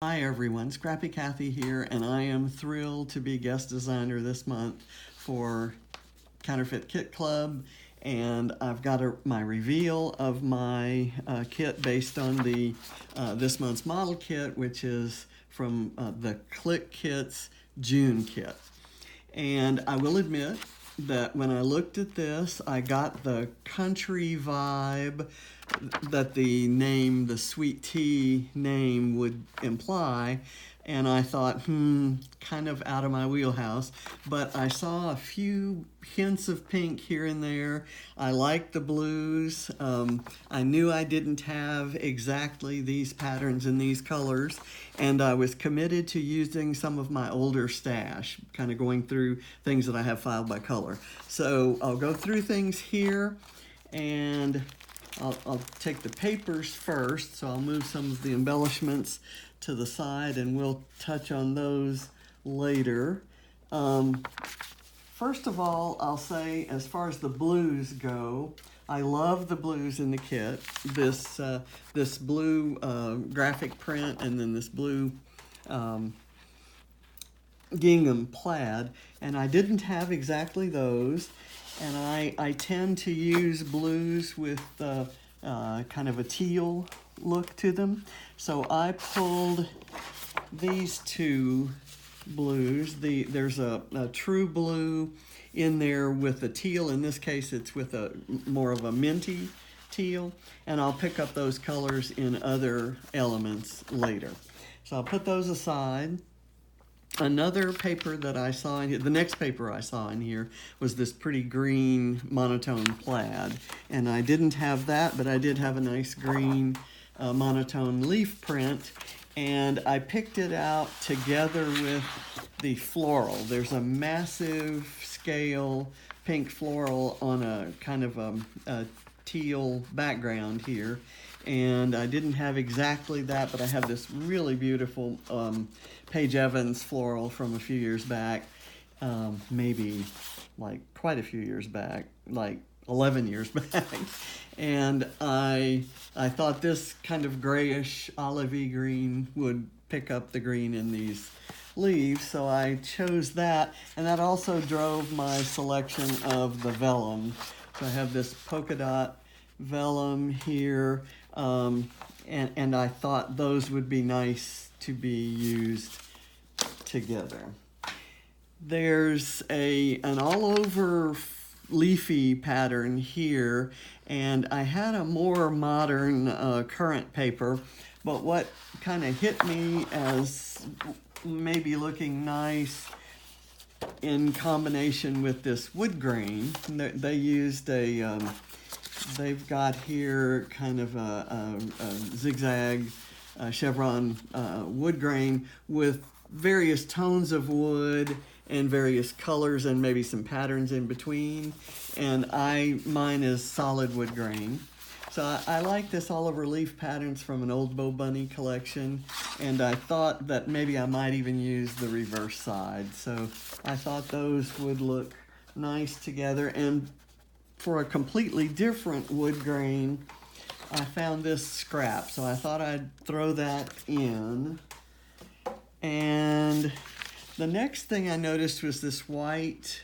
Hi everyone, Scrappy Kathy here, and I am thrilled to be guest designer this month for Counterfeit Kit Club, and I've got my reveal of my kit based on the this month's model kit, which is from the Clique Kits June kit. And I will admit that when I looked at this, I got the country vibe that the sweet tea name would imply. And I thought, kind of out of my wheelhouse. But I saw a few hints of pink here and there. I liked the blues. I knew I didn't have exactly these patterns in these colors. And I was committed to using some of my older stash, kind of going through things that I have filed by color. So I'll go through things here, and I'll take the papers first, so I'll move some of the embellishments to the side, and we'll touch on those later. First of all, I'll say, as far as the blues go, I love the blues in the kit. This blue graphic print, and then this blue gingham plaid, and I didn't have exactly those. And I tend to use blues with kind of a teal look to them. So I pulled these two blues. There's a true blue in there with a teal. In this case, it's with a more of a minty teal. And I'll pick up those colors in other elements later. So I'll put those aside. Another paper that I saw in here, the next paper I saw in here, was this pretty green monotone plaid. And I didn't have that, but I did have a nice green monotone leaf print. And I picked it out together with the floral. There's a massive scale pink floral on a kind of a teal background here. And I didn't have exactly that, but I have this really beautiful Paige Evans floral from a few years back, maybe like quite a few years back, like 11 years back. And I thought this kind of grayish olivey green would pick up the green in these leaves, so I chose that, and that also drove my selection of the vellum. So I have this polka dot vellum here, and I thought those would be nice to be used together. There's an all-over leafy pattern here, and I had a more modern currant paper, but what kind of hit me as maybe looking nice in combination with this wood grain, they used they've got here kind of a zigzag chevron wood grain with various tones of wood and various colors and maybe some patterns in between. And mine is solid wood grain. So I like this all over leaf patterns from an old Bo Bunny collection, and I thought that maybe I might even use the reverse side. So I thought those would look nice together. And for a completely different wood grain, I found this scrap, so I thought I'd throw that in. And the next thing I noticed was this white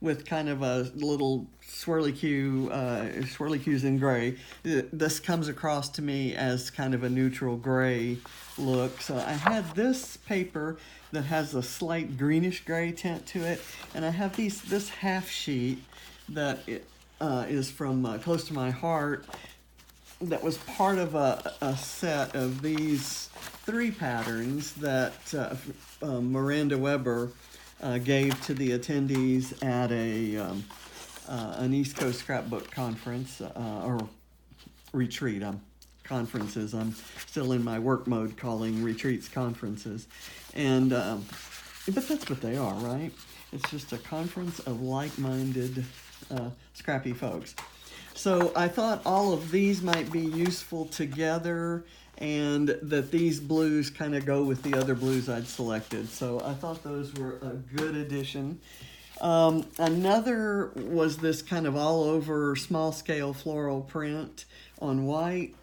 with kind of a little swirly-cues in gray. This comes across to me as kind of a neutral gray look. So I had this paper that has a slight greenish gray tint to it, and I have this half sheet that is from Close to My Heart, that was part of a set of these 3 patterns that Miranda Weber gave to the attendees at an East Coast scrapbook conference or retreat. Conferences. I'm still in my work mode calling retreats conferences, and but that's what they are, right? It's just a conference of like-minded scrappy folks. So I thought all of these might be useful together, and that these blues kind of go with the other blues I'd selected. So I thought those were a good addition. Another was this kind of all over small scale floral print on white.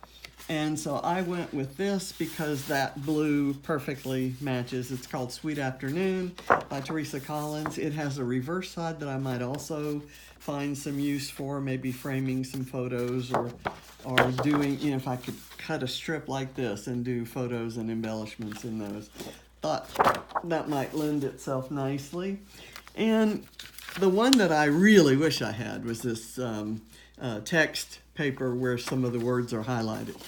And so I went with this because that blue perfectly matches. It's called Sweet Afternoon by Teresa Collins. It has a reverse side that I might also find some use for, maybe framing some photos or doing, you know, if I could cut a strip like this and do photos and embellishments in those. Thought that might lend itself nicely. And the one that I really wish I had was this text paper where some of the words are highlighted.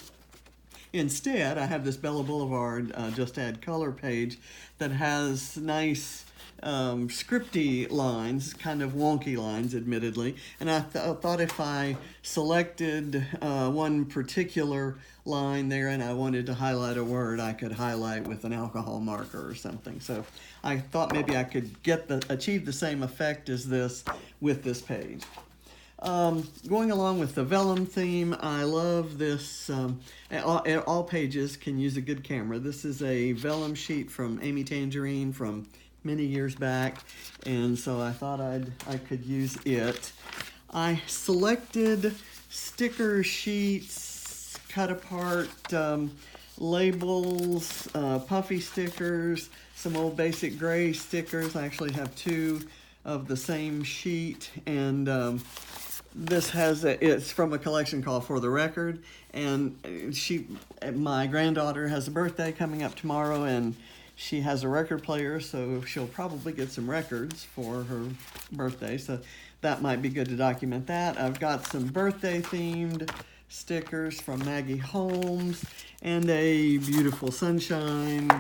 Instead, I have this Bella Boulevard Just Add Color page that has nice scripty lines, kind of wonky lines, admittedly. And I thought if I selected one particular line there and I wanted to highlight a word, I could highlight with an alcohol marker or something. So I thought maybe I could achieve the same effect as this with this page. Going along with the vellum theme, I love this. All pages can use a good camera. This is a vellum sheet from Amy Tangerine from many years back, and so I thought I could use it. I selected sticker sheets, cut apart labels, puffy stickers, some old basic gray stickers. I actually have two of the same sheet, and this it's from a collection called For the Record, and my granddaughter has a birthday coming up tomorrow, and she has a record player, so she'll probably get some records for her birthday, so that might be good to document that. I've got some birthday themed stickers from Maggie Holmes and a beautiful sunshine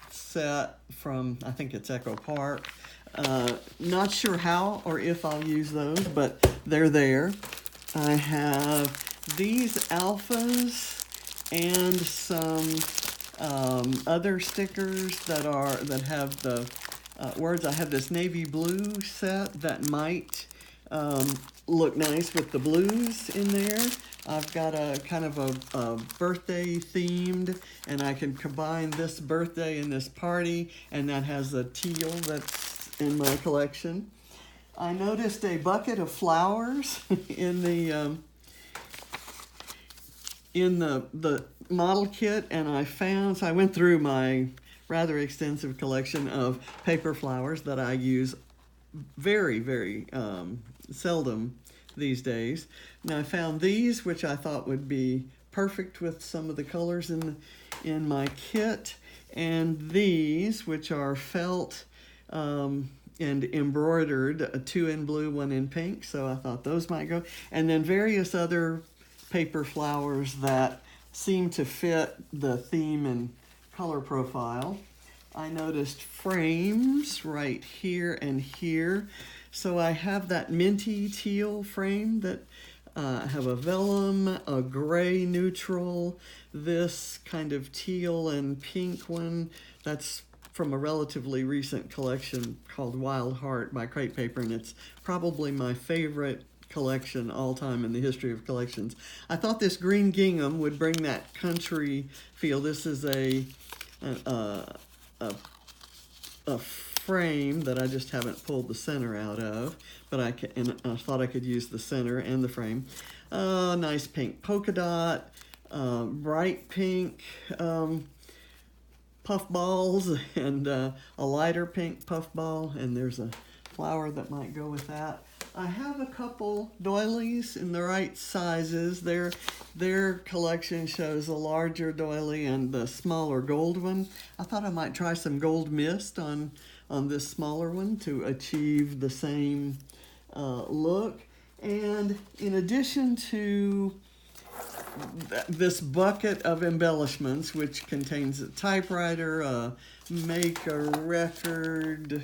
set from, I think it's Echo Park. Not sure how or if I'll use those, but they're there. I have these alphas and some other stickers that have the words. I have this navy blue set that might look nice with the blues in there. I've got a kind of a birthday themed, and I can combine this birthday and this party, and that has a teal that's in my collection. I noticed a bucket of flowers in the model kit, and so I went through my rather extensive collection of paper flowers that I use very, very seldom these days. Now I found these, which I thought would be perfect with some of the colors in my kit, and these, which are felt and embroidered, two in blue, one in pink, so I thought those might go. And then various other paper flowers that seem to fit the theme and color profile. I noticed frames right here and here. So I have that minty teal frame that I have a vellum, a gray neutral, this kind of teal and pink one. That's from a relatively recent collection called Wild Heart by Crate Paper, and it's probably my favorite collection all time in the history of collections. I thought this green gingham would bring that country feel. This is a frame that I just haven't pulled the center out of, but I thought I could use the center and the frame. Nice pink polka dot, bright pink puff balls, and a lighter pink puff ball, and there's a flower that might go with that. I have a couple doilies in the right sizes. Their collection shows a larger doily and the smaller gold one. I thought I might try some gold mist on this smaller one to achieve the same look. And in addition to this bucket of embellishments, which contains a typewriter, a make a record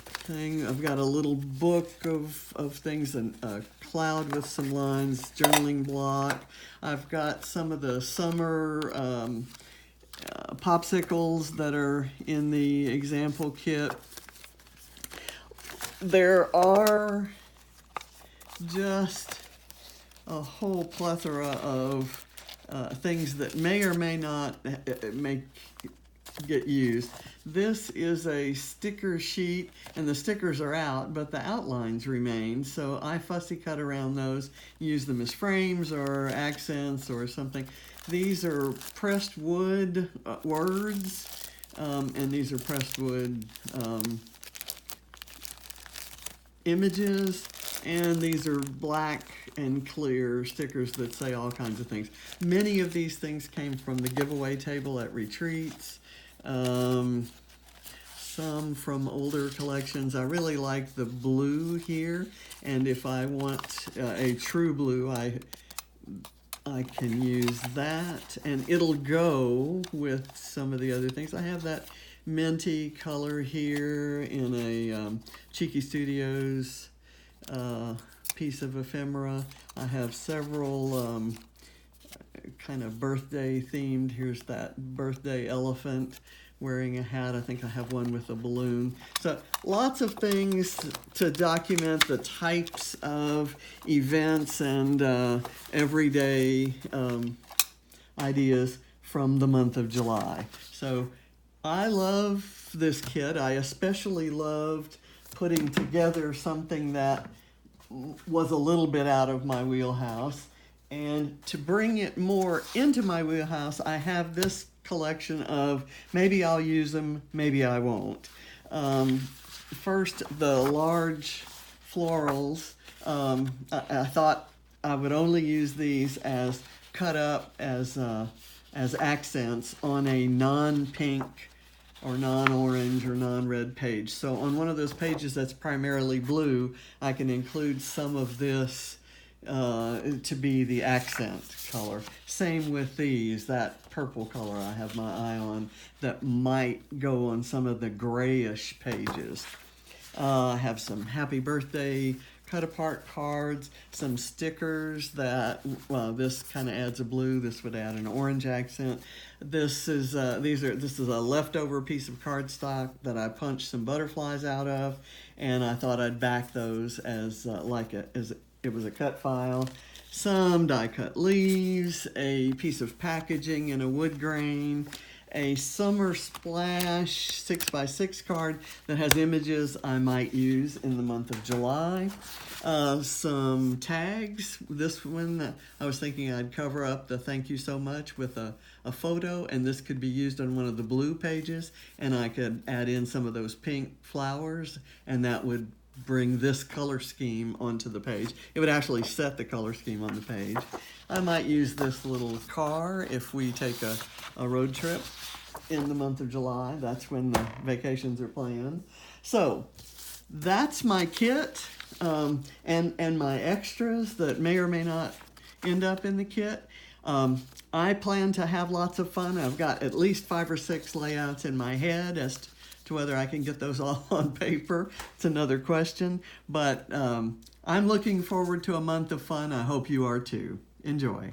thing. I've got a little book of things, and a cloud with some lines, journaling block. I've got some of the summer popsicles that are in the example kit. There are just a whole plethora of things that may or may not make get used. This is a sticker sheet, and the stickers are out, but the outlines remain. So I fussy cut around those, use them as frames or accents or something. These are pressed wood words, and these are pressed wood images, and these are black and clear stickers that say all kinds of things. Many of these things came from the giveaway table at retreats. Some from older collections. I really like the blue here, and if I want a true blue, I can use that, and it'll go with some of the other things. I have that minty color here in a Cheeky Studios piece of ephemera. I have several kind of birthday themed. Here's that birthday elephant wearing a hat. I think I have one with a balloon. So lots of things to document the types of events and everyday ideas from the month of July. So I love this kit. I especially loved putting together something that was a little bit out of my wheelhouse. And to bring it more into my wheelhouse, I have this collection of maybe I'll use them, maybe I won't. First, the large florals. I thought I would only use these as cut up as accents on a non-pink or non-orange or non-red page. So on one of those pages that's primarily blue, I can include some of this to be the accent color. Same with these, that purple color I have my eye on that might go on some of the grayish pages. I have some happy birthday cut apart cards, some stickers that, well, this kind of adds a blue, this would add an orange accent. This is this is a leftover piece of cardstock that I punched some butterflies out of, and I thought I'd back those as it was a cut file. Some die cut leaves, a piece of packaging in a wood grain, a summer splash 6x6 card that has images I might use in the month of July. Some tags. This one, I was thinking I'd cover up the thank you so much with a photo, and this could be used on one of the blue pages, and I could add in some of those pink flowers, and that would bring this color scheme onto the page. It would actually set the color scheme on the page. I might use this little car if we take a road trip in the month of July. That's when the vacations are planned. So that's my kit, and my extras that may or may not end up in the kit. I plan to have lots of fun. I've got at least 5 or 6 layouts in my head as to whether I can get those all on paper. It's another question, but I'm looking forward to a month of fun. I hope you are too. Enjoy.